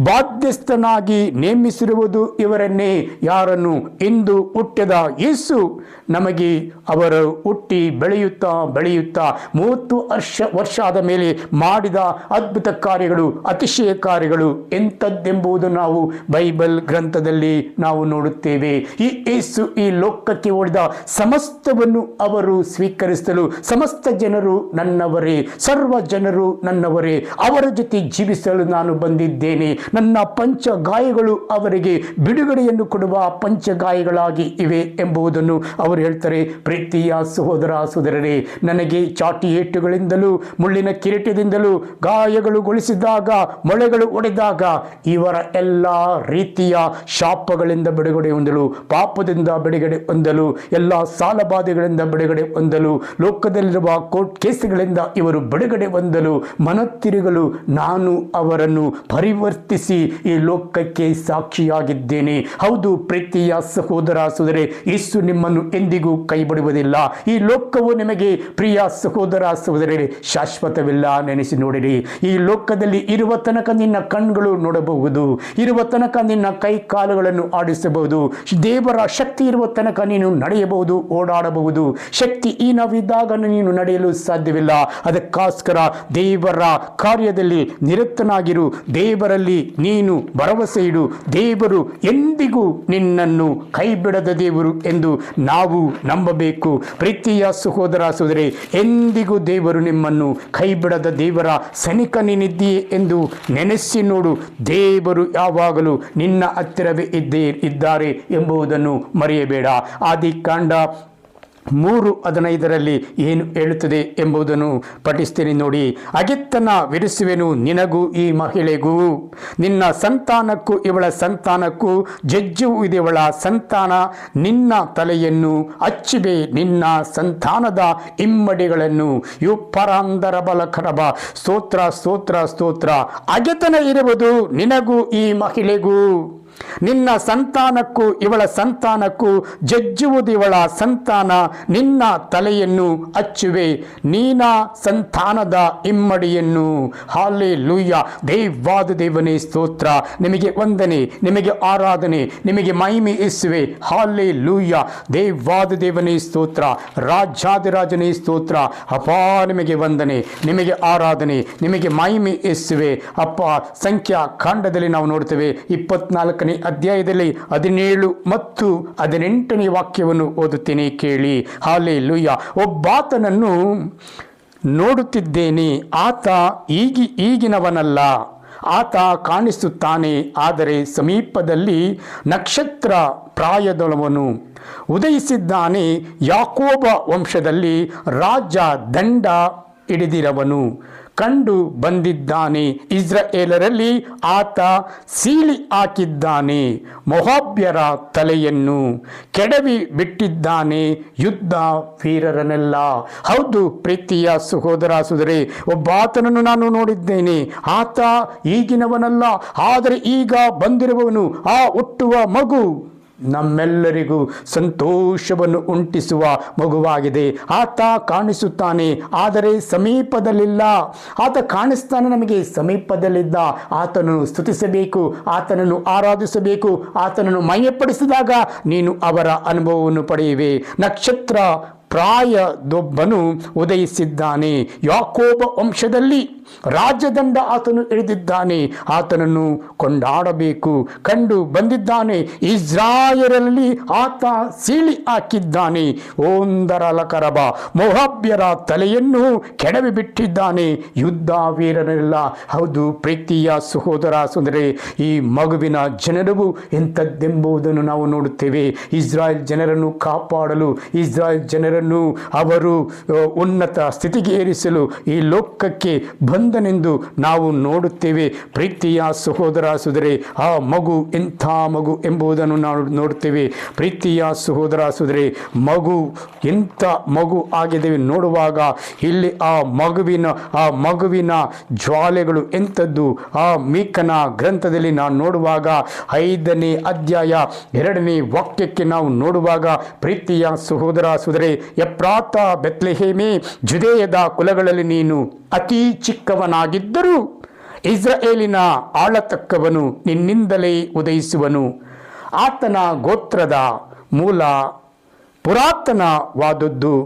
Speaker 1: ಬಾಧ್ಯಸ್ಥನಾಗಿ ನೇಮಿಸಿರುವುದು ಇವರನ್ನೇ. ಯಾರನ್ನು? ಇಂದು ಹುಟ್ಟಿದ ಯೇಸು ನಮಗೆ ಅವರು ಹುಟ್ಟಿ ಬೆಳೆಯುತ್ತಾ 30 ವರ್ಷ ಆದ ಮೇಲೆ ಮಾಡಿದ ಅದ್ಭುತ ಕಾರ್ಯಗಳು, ಅತಿಶಯ ಕಾರ್ಯಗಳು ಎಂಥದ್ದೆಂಬುದು ನಾವು ಬೈಬಲ್ ಗ್ರಂಥದಲ್ಲಿ ನಾವು ನೋಡುತ್ತೇವೆ. ಈ ಯೇಸು ಈ ಲೋಕಕ್ಕೆ ಓಡಿದ ಸಮಸ್ತವನ್ನು ಅವರು ಸ್ವೀಕರಿಸಲು, ಸಮಸ್ತ ಜನರು ನನ್ನವರೇ, ಸರ್ವ ಜನರು ನನ್ನವರೇ, ಅವರ ಜೊತೆ ಜೀವಿಸಲು ನಾನು ಬಂದಿದ್ದೇನೆ. ನನ್ನ ಪಂಚಗಾಯಗಳು ಅವರಿಗೆ ಬಿಡುಗಡೆಯನ್ನು ಕೊಡುವ ಪಂಚಗಾಯಗಳಾಗಿ ಇವೆ ಎಂಬುದನ್ನು ಅವರು ಹೇಳ್ತಾರೆ. ಪ್ರೀತಿಯ ಸಹೋದರ ಸಹೋದರರೇ, ನನಗೆ ಚಾಟಿ ಏಟುಗಳಿಂದಲೂ ಮುಳ್ಳಿನ ಕಿರೀಟದಿಂದಲೂ ಗಾಯಗಳುಗೊಳಿಸಿದಾಗ, ಮೊಳೆಗಳು ಒಡೆದಾಗ ಇವರ ಎಲ್ಲ ರೀತಿಯ ಶಾಪಗಳಿಂದ ಬಿಡುಗಡೆ ಹೊಂದಲು, ಪಾಪದಿಂದ ಬಿಡುಗಡೆ ಹೊಂದಲು, ಎಲ್ಲ ಸಾಲಬಾಧೆಗಳಿಂದ ಬಿಡುಗಡೆ ಹೊಂದಲು, ಲೋಕದಲ್ಲಿರುವ ಕೋರ್ಟ್ ಕೇಸುಗಳಿಂದ ಇವರು ಬಿಡುಗಡೆ ಹೊಂದಲು ಮನತಿರುಗಲು ನಾನು ಅವರನ್ನು ಪರಿವರ್ತಿಸಿ ಈ ಲೋಕಕ್ಕೆ ಸಾಕ್ಷಿಯಾಗಿದ್ದೇನೆ. ಹೌದು ಪ್ರೀತಿಯ ಸಹೋದರ ಸಹೋದರಿ, ಯೇಸು ನಿಮ್ಮನ್ನು ಎಂದಿಗೂ ಕೈ ಬಿಡುವುದಿಲ್ಲ. ಈ ಲೋಕವು ನಿಮಗೆ ಪ್ರಿಯ ಸಹೋದರ ಸಹೋದರರೇ ಶಾಶ್ವತವಿಲ್ಲ. ನೆನೆಸಿ ನೋಡಿರಿ, ಈ ಲೋಕದಲ್ಲಿ ಇರುವ ತನಕ ನಿನ್ನ ಕಣ್ಗಳು ನೋಡಬಹುದು, ಇರುವ ತನಕ ನಿನ್ನ ಕೈ ಕಾಲುಗಳನ್ನು ಆಡಿಸಬಹುದು, ದೇವರ ಶಕ್ತಿ ಇರುವ ತನಕ ನೀನು ನಡೆಯಬಹುದು, ಓಡಾಡಬಹುದು. ಶಕ್ತಿ ಹೀನವಿದ್ದಾಗ ನೀನು ನಡೆಯಲು ಸಾಧ್ಯವಿಲ್ಲ. ಅದಕ್ಕೋಸ್ಕರ ದೇವರ ಕಾರ್ಯದಲ್ಲಿ ನಿರತನಾಗಿರು, ದೇವರಲ್ಲಿ ನೀನು ಭರವಸೆ ಇಡು. ದೇವರು ಎಂದಿಗೂ ನಿನ್ನನ್ನು ಕೈ ಬಿಡದ ದೇವರು ಎಂದು ನಾವು ನಂಬಬೇಕು. ಪ್ರೀತಿಯ ಸಹೋದರ ಸಹೋದರಿ, ಎಂದಿಗೂ ದೇವರು ನಿಮ್ಮನ್ನು ಕೈ ಬಿಡದ ದೇವರ ಸನಿಕ ನೀನಿದ್ದೀಯೆ ಎಂದು ನೆನೆಸಿ ನೋಡು. ದೇವರು ಯಾವಾಗಲೂ ನಿನ್ನ ಹತ್ತಿರವೇ ಇದ್ದಾರೆ ಎಂಬುದನ್ನು ಮರೆಯಬೇಡ. ಆದಿಕಾಂಡ 3:15 ಏನು ಹೇಳುತ್ತದೆ ಎಂಬುದನ್ನು ಪಠಿಸ್ತೇನೆ ನೋಡಿ. ಅಗೆತನ ವಿರಿಸುವೆನು ನಿನಗೂ ಈ ಮಹಿಳೆಗೂ, ನಿನ್ನ ಸಂತಾನಕ್ಕೂ ಇವಳ ಸಂತಾನಕ್ಕೂ ಜಜ್ಜುವುದಿವಳ ಸಂತಾನ, ನಿನ್ನ ತಲೆಯನ್ನು ಹಚ್ಚಿವೆ ನಿನ್ನ ಸಂತಾನದ ಇಮ್ಮಡಿಗಳನ್ನು. ಯು ಪರಾಂದರ ಬಲಕರಬ. ಸ್ತೋತ್ರ ಸ್ತೋತ್ರ ಸ್ತೋತ್ರ. ಅಗೆತನ ಇರುವುದು ನಿನಗೂ ಈ ಮಹಿಳೆಗೂ, ನಿನ್ನ ಸಂತಾನಕ್ಕೂ ಇವಳ ಸಂತಾನಕ್ಕೂ ಜಜ್ಜುವುದಿವಳ ಸಂತಾನ, ನಿನ್ನ ತಲೆಯನ್ನು ಹಚ್ಚುವೆ ನೀನ ಸಂತಾನದ ಇಮ್ಮಡಿಯನ್ನು. ಹಾಲೆಲೂಯಾ. ದೇವಾದ ದೇವನೇ ಸ್ತೋತ್ರ. ನಿಮಗೆ ವಂದನೆ, ನಿಮಗೆ ಆರಾಧನೆ, ನಿಮಗೆ ಮಹಿಮೆ ಯೇಸುವೆ. ಹಾಲೆಲೂಯಾ. ದೇವಾದ ದೇವನೇ ಸ್ತೋತ್ರ. ರಾಜಾದಿರಾಜನೇ ಸ್ತೋತ್ರ. ಅಪ್ಪ ನಿಮಗೆ ವಂದನೆ, ನಿಮಗೆ ಆರಾಧನೆ, ನಿಮಗೆ ಮಹಿಮೆ ಯೇಸುವೆ. ಅಪ್ಪ ಸಂಖ್ಯಾ ಕಾಂಡದಲ್ಲಿ ನಾವು ನೋಡ್ತೇವೆ 24ನೇ ಅಧ್ಯಾಯದಲ್ಲಿ 17 ಮತ್ತು 18ನೇ ವಾಕ್ಯವನ್ನು ಓದುತ್ತೇನೆ, ಕೇಳಿ. ಹಾಲೆಲೂಯಾ. ಒಬ್ಬಾತನನ್ನು ನೋಡುತ್ತಿದ್ದೇನೆ, ಆತ ಈಗಿನವನಲ್ಲ, ಆತ ಕಾಣಿಸುತ್ತಾನೆ, ಆದರೆ ಸಮೀಪದಲ್ಲಿ ನಕ್ಷತ್ರ ಪ್ರಾಯದವನು ಉದಯಿಸಿದ್ದಾನೆ. ಯಾಕೋಬ ವಂಶದಲ್ಲಿ ರಾಜ ದಂಡ ಹಿಡಿದಿರವನು ಕಂಡು ಬಂದಿದ್ದಾನೆ. ಇಸ್ರಾಯೇಲರಲ್ಲಿ ಆತ ಸೀಳಿ ಹಾಕಿದ್ದಾನೆ, ಮೊಹಾಬ್ಯರ ತಲೆಯನ್ನು ಕೆಡವಿ ಬಿಟ್ಟಿದ್ದಾನೆ, ಯುದ್ಧ ವೀರರನ್ನೆಲ್ಲ. ಹೌದು ಪ್ರೀತಿಯ ಸಹೋದರ ಸಹೋದರಿ, ಒಬ್ಬಾತನನ್ನು ನಾನು ನೋಡಿದ್ದೇನೆ, ಆತ ಈಗಿನವನಲ್ಲ, ಆದರೆ ಈಗ ಬಂದಿರುವವನು. ಆ ಹುಟ್ಟುವ ಮಗು ನಮ್ಮೆಲ್ಲರಿಗೂ ಸಂತೋಷವನ್ನು ಉಂಟಿಸುವ ಮಗುವಾಗಿದೆ. ಆತ ಕಾಣಿಸುತ್ತಾನೆ, ಆದರೆ ಸಮೀಪದಲ್ಲಿಲ್ಲ. ಆತ ಕಾಣಿಸ್ತಾನೆ, ನಮಗೆ ಸಮೀಪದಲ್ಲಿದ್ದ. ಆತನನ್ನು ಸ್ತುತಿಸಬೇಕು, ಆತನನ್ನು ಆರಾಧಿಸಬೇಕು, ಆತನನ್ನು ಮಹಿಮೆಪಡಿಸಿದಾಗ ನೀನು ಅವರ ಅನುಭವವನ್ನು ಪಡೆಯುವೆ. ನಕ್ಷತ್ರ ಪ್ರಾಯದೊಬ್ಬನು ಉದಯಿಸಿದ್ದಾನೆ. ಯಾಕೋಬ ವಂಶದಲ್ಲಿ ರಾಜದಂಡ ಆತನು ಹಿಡಿದಿದ್ದಾನೆ, ಆತನನ್ನು ಕೊಂಡಾಡಬೇಕು. ಕಂಡು ಬಂದಿದ್ದಾನೆ. ಇಸ್ರಾಯೇಲರಲ್ಲಿ ಆತ ಸೀಳಿ ಹಾಕಿದ್ದಾನೆ, ಓಂದರಲಕರಬ. ಮೊಹಾಬ್ಯರ ತಲೆಯನ್ನು ಕೆಡವಿ ಬಿಟ್ಟಿದ್ದಾನೆ, ಯುದ್ಧ ವೀರನೆಲ್ಲ. ಹೌದು ಪ್ರೀತಿಯ ಸಹೋದರ ಸಹೋದರಿ, ಈ ಮಗುವಿನ ಜನರು ಎಂಥದ್ದೆಂಬುದನ್ನು ನಾವು ನೋಡುತ್ತೇವೆ. ಇಸ್ರಾಯೇಲ್ ಜನರನ್ನು ಕಾಪಾಡಲು, ಇಸ್ರಾಯೇಲ್ ಜನರನ್ನು ಅವರು ಉನ್ನತ ಸ್ಥಿತಿಗೆ ಏರಿಸಲು ಈ ಲೋಕಕ್ಕೆ ಬಂದನೆಂದು ನಾವು ನೋಡುತ್ತೇವೆ. ಪ್ರೀತಿಯ ಸಹೋದರ ಸಹೋದರಿ, ಆ ಮಗು ಎಂಥ ಮಗು ಎಂಬುದನ್ನು ನಾವು ನೋಡುತ್ತೇವೆ. ಪ್ರೀತಿಯ ಸಹೋದರ ಸಹೋದರಿ, ಮಗು ಎಂಥ ಮಗು ಆಗಿದೆ ನೋಡುವಾಗ ಇಲ್ಲಿ ಆ ಮಗುವಿನ ಜ್ವಾಲೆಗಳು ಎಂಥದ್ದು. ಆ ಮೀಕನ ಗ್ರಂಥದಲ್ಲಿ ನಾವು ನೋಡುವಾಗ 5ನೇ ಅಧ್ಯಾಯ 2ನೇ ವಾಕ್ಯಕ್ಕೆ ನಾವು ನೋಡುವಾಗ, ಪ್ರೀತಿಯ ಸಹೋದರ ಸಹೋದರಿ, ಎಫ್ರಾತ ಬೆತ್ಲೆಹೇಮೇ, ಜುದೇಯದ ಕುಲಗಳಲ್ಲಿ ನೀನು ಅತಿ ಚಿಕ್ಕವನಾಗಿದ್ದರೂ ಇಸ್ರಾಯೇಲಿನ ಆಳತಕ್ಕವನು ನಿನ್ನಿಂದಲೇ ಉದಯಿಸುವನು. ಆತನ ಗೋತ್ರದ ಮೂಲ ಪುರಾತನವಾದದ್ದು,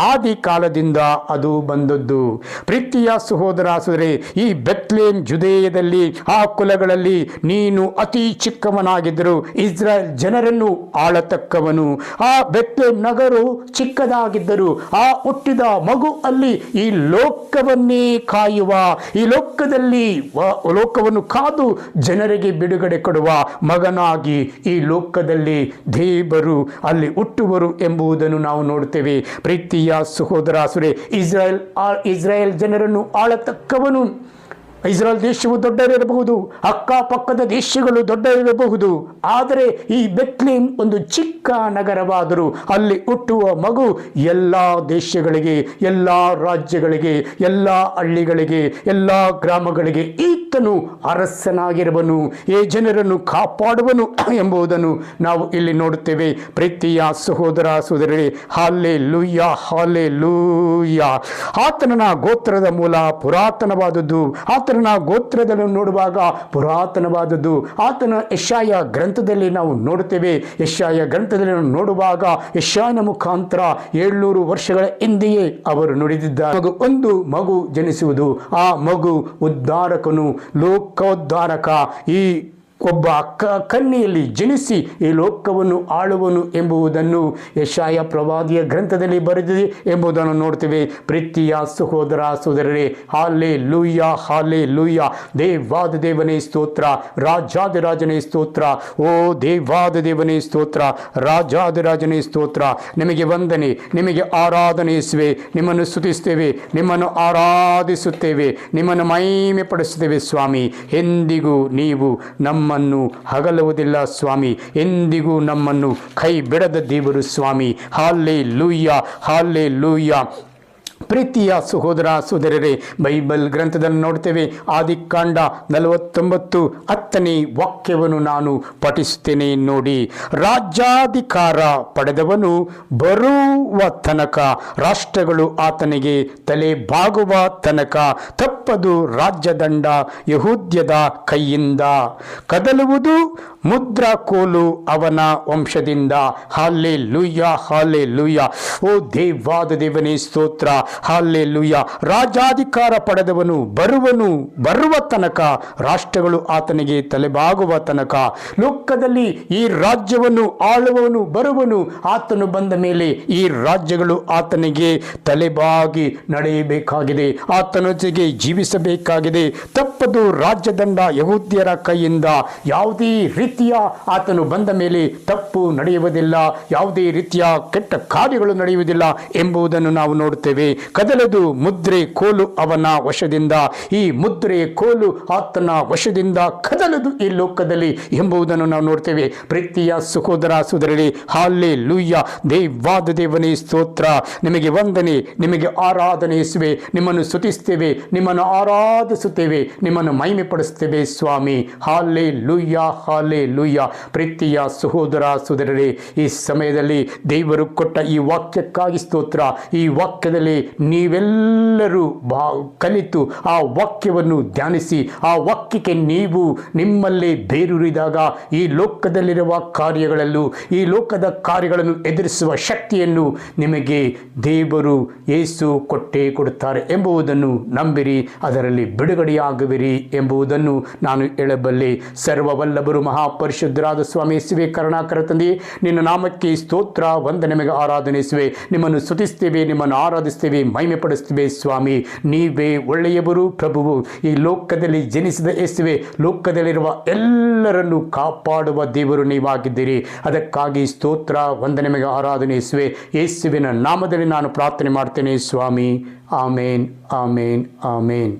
Speaker 1: ಆದಿ ಕಾಲದಿಂದ ಅದು ಬಂದದ್ದು. ಪ್ರೀತಿಯ ಸಹೋದರ ಸಹೋದರಿ, ಈ ಬೆತ್ಲೆಹೇಮ್ ಜುದೇಯದಲ್ಲಿ ಆ ಕುಲಗಳಲ್ಲಿ ನೀನು ಅತಿ ಚಿಕ್ಕವನಾಗಿದ್ದರು ಇಸ್ರಾಯೇಲ್ ಜನರನ್ನು ಆಳತಕ್ಕವನು. ಆ ಬೆತ್ಲೆಹೇಮ್ ನಗರು ಚಿಕ್ಕದಾಗಿದ್ದರು. ಆ ಹುಟ್ಟಿದ ಮಗು ಅಲ್ಲಿ ಈ ಲೋಕವನ್ನೇ ಕಾಯುವ, ಈ ಲೋಕವನ್ನು ಕಾದು ಜನರಿಗೆ ಬಿಡುಗಡೆ ಕೊಡುವ ಮಗನಾಗಿ ಈ ಲೋಕದಲ್ಲಿ ದೇವರು ಅಲ್ಲಿ ಹುಟ್ಟುವರು ಎಂಬುದನ್ನು ನಾವು ನೋಡುತ್ತೇವೆ. ಪ್ರೀತಿ ಸಹೋದರ ಸಹೋದರಿ, ಇಸ್ರಾಯೇಲ್ ಜನರನ್ನು ಆಳತಕ್ಕವನು. ಇಸ್ರಾಯೇಲ್ ದೇಶವು ದೊಡ್ಡದಿರಬಹುದು, ಅಕ್ಕಪಕ್ಕದ ದೇಶಗಳು ದೊಡ್ಡದಿರಬಹುದು, ಆದರೆ ಈ ಬೆತ್ಲೆಹೇಮ್ ಒಂದು ಚಿಕ್ಕ ನಗರವಾದರೂ ಅಲ್ಲಿ ಹುಟ್ಟುವ ಮಗು ಎಲ್ಲ ದೇಶಗಳಿಗೆ, ಎಲ್ಲ ರಾಜ್ಯಗಳಿಗೆ, ಎಲ್ಲ ಹಳ್ಳಿಗಳಿಗೆ, ಎಲ್ಲ ಗ್ರಾಮಗಳಿಗೆ ಈತನು ಅರಸನಾಗಿರುವನು, ಈ ಜನರನ್ನು ಕಾಪಾಡುವನು ಎಂಬುದನ್ನು ನಾವು ಇಲ್ಲಿ ನೋಡುತ್ತೇವೆ. ಪ್ರೀತಿಯ ಸಹೋದರ ಸಹೋದರಿ, ಹಲ್ಲೆಲೂಯಾ ಹಲ್ಲೆಲೂಯಾ. ಆತನ ಗೋತ್ರದ ಮೂಲ ಪುರಾತನವಾದದ್ದು. ಆತನ ಗೋತ್ರದಲ್ಲಿ ನೋಡುವಾಗ ಪುರಾತನವಾದದ್ದು. ಆತನ ಯೆಶಾಯ ಗ್ರಂಥದಲ್ಲಿ ನಾವು ನೋಡುತ್ತೇವೆ. ಯೆಶಾಯ ಗ್ರಂಥದಲ್ಲಿ ನೋಡುವಾಗ ಯೆಶಾಯನ ಮುಖಾಂತರ 700 ವರ್ಷಗಳ ಹಿಂದೆಯೇ ಅವರು ನುಡಿದಿದ್ದಾರೆ, ಒಂದು ಮಗು ಜನಿಸುವುದು, ಆ ಮಗು ಉದ್ಧಾರಕನು, ಲೋಕೋದ್ಧಾರಕ, ಈ ಒಬ್ಬ ಕನ್ಯೆಯಲ್ಲಿ ಜನಿಸಿ ಈ ಲೋಕವನ್ನು ಆಳುವನು ಎಂಬುದನ್ನು ಯೆಶಾಯ ಪ್ರವಾದಿಯ ಗ್ರಂಥದಲ್ಲಿ ಬರೆದಿದೆ ಎಂಬುದನ್ನು ನೋಡ್ತೇವೆ. ಪ್ರೀತಿಯ ಸಹೋದರ ಸಹೋದರರೇ, ಹಲ್ಲೆಲೂಯಾ ಹಲ್ಲೆಲೂಯಾ. ದೇವಾದ ದೇವನೇ ಸ್ತೋತ್ರ, ರಾಜಾದಿರಾಜನೇ ಸ್ತೋತ್ರ. ಓ ದೇವಾದ ದೇವನೇ ಸ್ತೋತ್ರ, ರಾಜಾದಿರಾಜನೇ ಸ್ತೋತ್ರ. ನಿಮಗೆ ವಂದನೆ, ನಿಮಗೆ ಆರಾಧನೆ ಯೇಸುವೆ. ನಿಮ್ಮನ್ನು ಸ್ತುತಿಸ್ತೇವೆ, ನಿಮ್ಮನ್ನು ಆರಾಧಿಸುತ್ತೇವೆ, ನಿಮ್ಮನ್ನು ಮಹಿಮೆ ಪಡಿಸುತ್ತೇವೆ ಸ್ವಾಮಿ. ಎಂದಿಗೂ ನೀವು ನಮ್ಮನ್ನು ಹಗಲುವುದಿಲ್ಲ ಸ್ವಾಮಿ, ಎಂದಿಗೂ ನಮ್ಮನ್ನು ಕೈ ಬಿಡದ ದೇವರು ಸ್ವಾಮಿ. Hallelujah hallelujah. ಪ್ರೀತಿಯ ಸಹೋದರ ಸಹೋದರರೇ, ಬೈಬಲ್ ಗ್ರಂಥದಲ್ಲಿ ನೋಡ್ತೇವೆ. ಆದಿಕಾಂಡ 49:10 ವಾಕ್ಯವನ್ನು ನಾನು ಪಠಿಸುತ್ತೇನೆ ನೋಡಿ. ರಾಜ್ಯಾಧಿಕಾರ ಪಡೆದವನು ಬರುವ ತನಕ, ರಾಷ್ಟ್ರಗಳು ಆತನಿಗೆ ತಲೆ ಬಾಗುವ ತನಕ ತಪ್ಪದು ರಾಜ್ಯದಂಡ ಯಹೂದ್ಯದ ಕೈಯಿಂದ. ಕದಲುವುದು ಮುದ್ರಾಕೋಲು ಅವನ ವಂಶದಿಂದ. Hallelujah hallelujah. ಓ ದೇವಾದ ದೇವನೇ ಸ್ತೋತ್ರ, ಹಲ್ಲೆಲೂಯಾ. ರಾಜಾಧಿಕಾರ ಪಡೆದವನು ಬರುವ ತನಕ, ರಾಷ್ಟ್ರಗಳು ಆತನಿಗೆ ತಲೆಬಾಗುವ ತನಕ. ಲೋಕದಲ್ಲಿ ಈ ರಾಜ್ಯವನ್ನು ಆಳುವವನು ಬರುವನು. ಆತನು ಬಂದ ಮೇಲೆ ಈ ರಾಜ್ಯಗಳು ಆತನಿಗೆ ತಲೆಬಾಗಿ ನಡೆಯಬೇಕಾಗಿದೆ, ಆತನೊಂದಿಗೆ ಜೀವಿಸಬೇಕಾಗಿದೆ. ತಪ್ಪದು ರಾಜ್ಯದಂಡ ಯಹೂದ್ಯರ ಕೈಯಿಂದ. ಯಾವುದೇ ರೀತಿಯ ಆತನು ಬಂದ ಮೇಲೆ ತಪ್ಪು ನಡೆಯುವುದಿಲ್ಲ, ಯಾವುದೇ ರೀತಿಯ ಕೆಟ್ಟ ಕಾರ್ಯಗಳು ನಡೆಯುವುದಿಲ್ಲ ಎಂಬುದನ್ನು ನಾವು ನೋಡುತ್ತೇವೆ. ಕದಲದು ಮುದ್ರೆ ಕೋಲು ಅವನ ವಶದಿಂದ. ಈ ಮುದ್ರೆ ಕೋಲು ಆತನ ವಶದಿಂದ ಕದಲದು ಈ ಲೋಕದಲ್ಲಿ ಎಂಬುದನ್ನು ನಾವು ನೋಡ್ತೇವೆ. ಪ್ರೀತಿಯ ಸಹೋದರ ಸಹೋದರರೇ, ಹಲ್ಲೆಲೂಯಾ. ದೇವಾದ ದೇವನೇ ಸ್ತೋತ್ರ. ನಿಮಗೆ ವಂದನೆ, ನಿಮಗೆ ಆರಾಧನೆ ಯೇಸುವೆ. ನಿಮ್ಮನ್ನು ಸ್ತುತಿಸ್ತೇವೆ, ನಿಮ್ಮನ್ನು ಆರಾಧಿಸುತ್ತೇವೆ, ನಿಮ್ಮನ್ನು ಮಹಿಮೆ ಪಡಿಸುತ್ತೇವೆ ಸ್ವಾಮಿ. Hallelujah hallelujah. ಪ್ರೀತಿಯ ಸಹೋದರ ಸಹೋದರರೇ, ಈ ಸಮಯದಲ್ಲಿ ದೇವರು ಕೊಟ್ಟ ಈ ವಾಕ್ಯಕ್ಕಾಗಿ ಸ್ತೋತ್ರ. ಈ ವಾಕ್ಯದಲ್ಲಿ ನೀವೆಲ್ಲರೂ ಕಲಿತು ಆ ವಾಕ್ಯವನ್ನು ಧ್ಯಾನಿಸಿ, ಆ ವಾಕ್ಯಕ್ಕೆ ನೀವು ನಿಮ್ಮಲ್ಲಿ ಬೇರೂರಿದಾಗ ಈ ಲೋಕದಲ್ಲಿರುವ ಕಾರ್ಯಗಳಲ್ಲೂ, ಈ ಲೋಕದ ಕಾರ್ಯಗಳನ್ನು ಎದುರಿಸುವ ಶಕ್ತಿಯನ್ನು ನಿಮಗೆ ದೇವರು ಯೇಸು ಕೊಟ್ಟೇ ಕೊಡುತ್ತಾರೆ ಎಂಬುದನ್ನು ನಂಬಿರಿ, ಅದರಲ್ಲಿ ಬಿಡುಗಡೆಯಾಗುವಿರಿ ಎಂಬುದನ್ನು ನಾನು ಹೇಳಬಲ್ಲೆ. ಸರ್ವವಲ್ಲಭರು ಮಹಾಪರಿಶುದ್ಧರಾದ ಸ್ವಾಮಿ ಯೇಸುವೆ, ಕರುಣಾಕರ ತಂದೆಯೇ, ನಿನ್ನ ನಾಮಕ್ಕೆ ಸ್ತೋತ್ರ, ವಂದನೆ, ನಿಮಗೆ ಆರಾಧನೆ ಯೇಸುವೆ. ನಿಮ್ಮನ್ನು ಸ್ತುತಿಸ್ತೇವೆ, ನಿಮ್ಮನ್ನು ಆರಾಧಿಸ್ತೇವೆ, ಮಹಿಮೆ ಪಡಿಸ್ತೇವೆ ಸ್ವಾಮಿ. ನೀವೇ ಒಳ್ಳೆಯವರು, ಪ್ರಭುವು. ಈ ಲೋಕದಲ್ಲಿ ಜನಿಸಿದ ಯೇಸುವೆ, ಲೋಕದಲ್ಲಿರುವ ಎಲ್ಲರನ್ನು ಕಾಪಾಡುವ ದೇವರು ನೀವಾಗಿದ್ದೀರಿ. ಅದಕ್ಕಾಗಿ ಸ್ತೋತ್ರ, ವಂದನೆ, ನಿಮಗೆ ಆರಾಧನೆ ಯೇಸುವೆ. ಯೇಸುವಿನ ನಾಮದಲ್ಲಿ ನಾನು ಪ್ರಾರ್ಥನೆ ಮಾಡ್ತೇನೆ ಸ್ವಾಮಿ. ಆಮೇನ್ ಆಮೇನ್ ಆಮೇನ್.